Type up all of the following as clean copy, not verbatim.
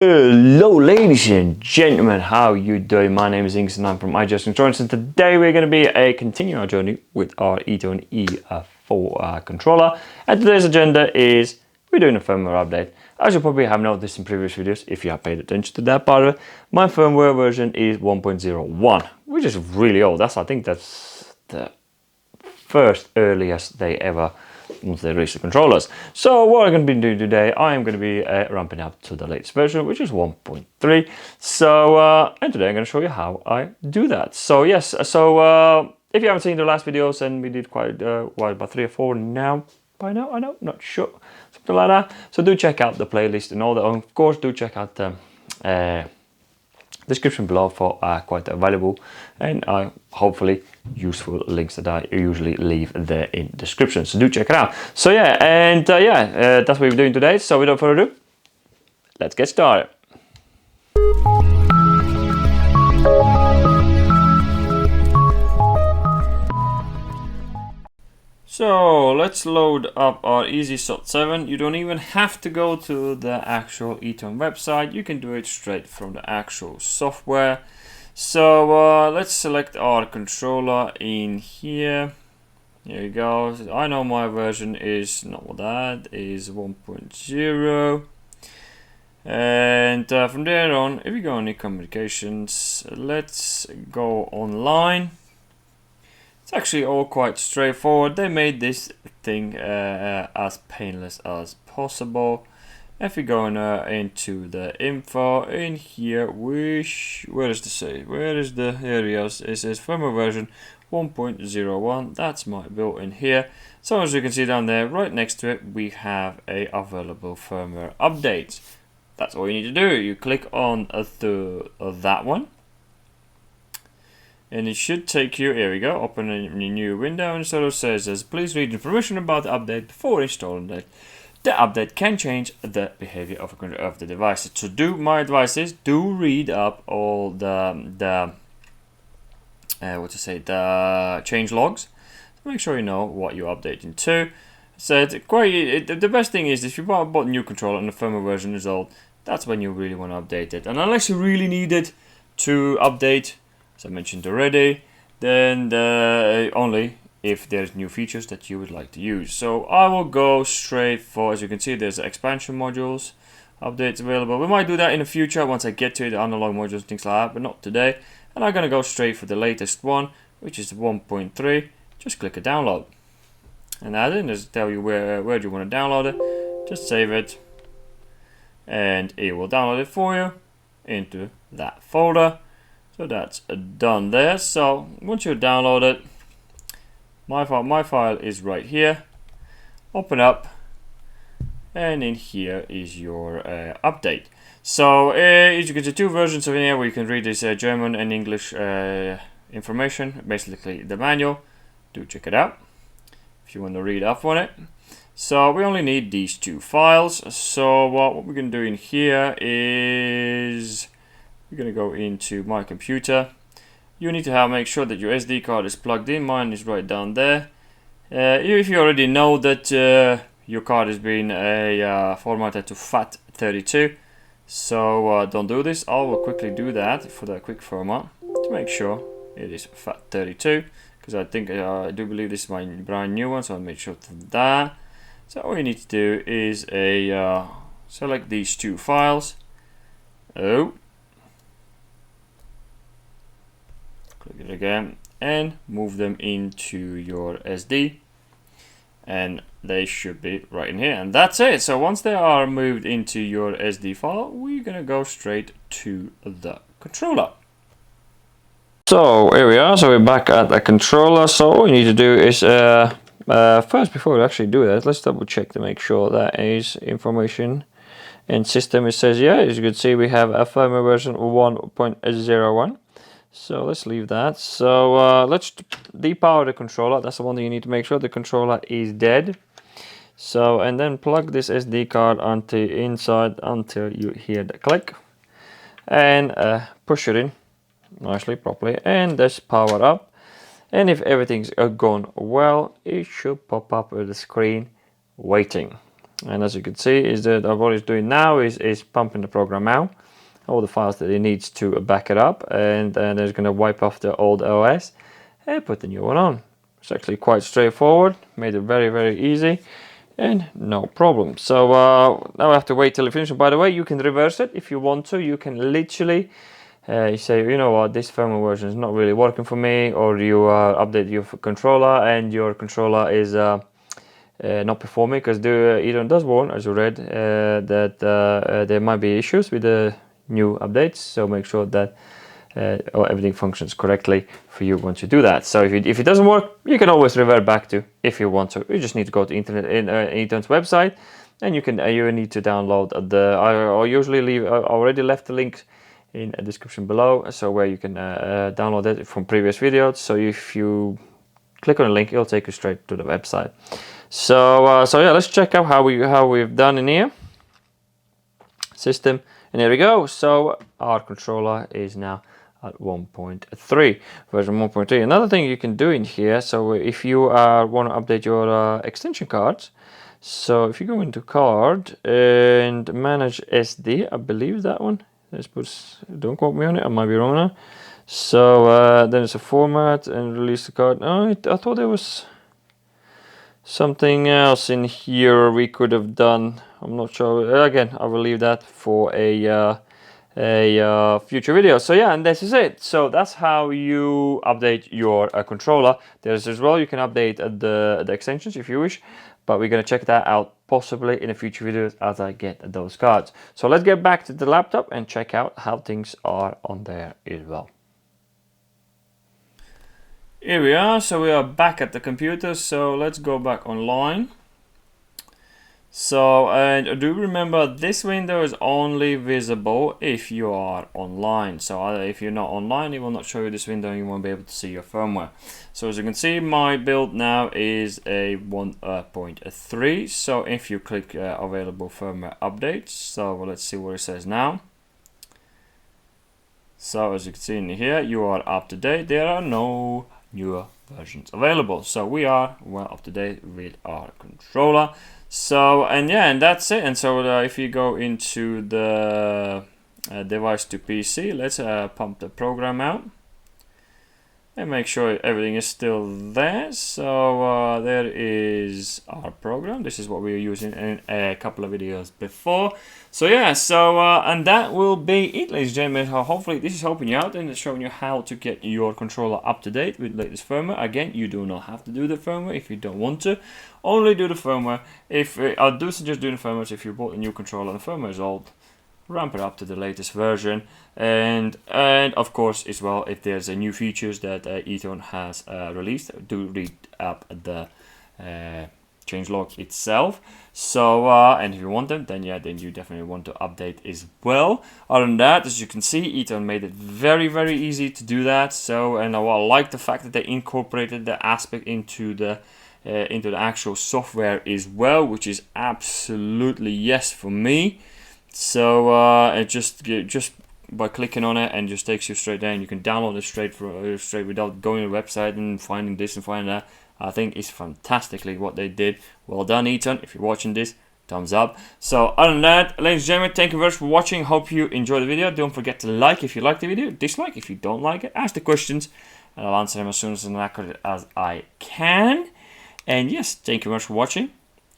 Hello ladies and gentlemen, how you doing? My name is Inks and I'm from EasySoft, and today we're going to be continuing our journey with our Eaton E4 controller. And today's agenda is we're doing a firmware update. As you probably have noticed in previous videos, if you have paid attention to that part of it, my firmware version is 1.01, which is really old. I think that's the first earliest they ever once they release the controllers. So what I'm going to be doing today, I am going to be ramping up to the latest version, which is 1.3. So and today I'm going to show you how I do that. So yes, so if you haven't seen the last videos, and we did quite about 3 or 4 now by now, I know, not sure, something like that. So do check out the playlist and all that. Of course, do check out the description below for quite valuable and hopefully useful links that I usually leave there in description, so do check it out. So yeah, and that's what we're doing today. So without further ado, let's get started. So let's load up our EasySoft 7. You don't even have to go to the actual Eaton website. You can do it straight from the actual software. So let's select our controller in here. Here you go. I know my version is not that, is 1.0. And from there on, if you go on communications, let's go online. It's actually all quite straightforward. They made this thing as painless as possible. If we go into the info in here, where does it say? Where is the areas? It says firmware version 1.01. That's my built-in here. So as you can see down there, right next to it, we have a available firmware update. That's all you need to do. You click on that one. And it should take you, here we go, open a new window, and sort of says, please read information about the update before installing it. The update can change the behavior of the device. So my advice is, do read up all the change logs. Make sure you know what you're updating to. So the best thing is, if you bought a new controller and the firmware version is old, that's when you really want to update it. And unless you really need it to update, as I mentioned already, then only if there's new features that you would like to use. So I will go straight for, as you can see, there's expansion modules updates available. We might do that in the future once I get to it, the analog modules, things like that, but not today. And I'm gonna go straight for the latest one, which is 1.3. Just click a download, and add it. Just tell you where do you want to download it. Just save it, and it will download it for you into that folder. So that's done there. So once you download it, my file is right here. Open up, and in here is your update. So as you can see, 2 versions of here where you can read this German and English information, basically the manual. Do check it out if you want to read up on it. So we only need these 2 files. So what we're going to do in here is we're going to go into my computer. You need to make sure that your SD card is plugged in. Mine is right down there. If you already know that your card has been formatted to FAT32, so don't do this. I will quickly do that for the quick format to make sure it is FAT32, because I do believe this is my brand new one, so I'll make sure of that. So all you need to do is select these 2 files. Click it again and move them into your SD, and they should be right in here, and that's it. So once they are moved into your SD file, we're gonna go straight to the controller. So here we are. So we're back at the controller. So all we need to do is first, before we actually do that, let's double check to make sure that is information and system. It says, yeah, as you can see, we have a firmware version 1.01. So let's leave that. So let's depower the controller. That's the one thing you need to make sure the controller is dead. So, and then plug this SD card onto inside until you hear the click, and push it in nicely, properly, and just power up. And if everything's gone well, it should pop up with the screen waiting. And as you can see, is that what it's doing now is pumping the program out, all the files that it needs to back it up, and then it's going to wipe off the old OS and put the new one on. It's actually quite straightforward, made it very, very easy and no problem. So now I have to wait till it finishes. By the way, you can reverse it if you want to. You can literally you say, you know what, this firmware version is not really working for me, or you update your controller and your controller is not performing, because Eaton does warn, as you read, that there might be issues with the new updates. So make sure that everything functions correctly for you once you do that. So if it doesn't work, you can always revert back to if you want to. You just need to go to Eaton's website, and you need to download I usually leave. I already left the link in the description below, so where you can download it from previous videos. So if you click on the link, it'll take you straight to the website. So yeah, let's check out how we've done in here. System, and here we go. So our controller is now at 1.3, version 1.3. Another thing you can do in here, so if you want to update your extension cards, so if you go into card and manage SD, I believe that one. Let's put, don't quote me on it, I might be wrong now. So then it's a format and release the card. Oh, I thought there was something else in here we could have done. I'm not sure. Again, I will leave that for a future video. So yeah, and this is it. So that's how you update your controller. There's as well, you can update the extensions if you wish, but we're going to check that out possibly in a future videos as I get those cards. So let's get back to the laptop and check out how things are on there as well. Here we are, so we are back at the computer, so let's go back online. So, and do remember, this window is only visible if you are online. So if you're not online, it will not show you this window and you won't be able to see your firmware. So as you can see, my build now is a 1.3. So if you click available firmware updates, so let's see what it says now. So as you can see in here, you are up to date. There are no newer versions available. So we are well up to date with our controller. So, and yeah, and that's it. And so if you go into the device to PC, let's pump the program out and make sure everything is still there. So there is our program. This is what we were using in a couple of videos before. So yeah, so and that will be it, ladies and gentlemen. Hopefully this is helping you out and it's showing you how to get your controller up to date with latest firmware. Again, you do not have to do the firmware if you don't want to. Only do the firmware. If I do suggest doing the firmware if you bought a new controller and the firmware is old, ramp it up to the latest version, and of course as well, if there's a new features that Eaton has released, do read up the changelog itself. So and if you want them, then yeah, then you definitely want to update as well. Other than that, as you can see, Eaton made it very, very easy to do that. So, and I like the fact that they incorporated the aspect into the actual software as well, which is absolutely yes for me. So it just by clicking on it and just takes you straight there, and you can download it straight without going to the website and finding this and finding that. I think it's fantastically what they did. Well done, Eaton. If you're watching this, thumbs up. So other than that, ladies and gentlemen, thank you very much for watching. Hope you enjoyed the video. Don't forget to like if you like the video, dislike if you don't like it, ask the questions and I'll answer them as soon as accurate as I can. And yes, thank you very much for watching,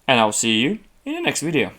and I'll see you in the next video.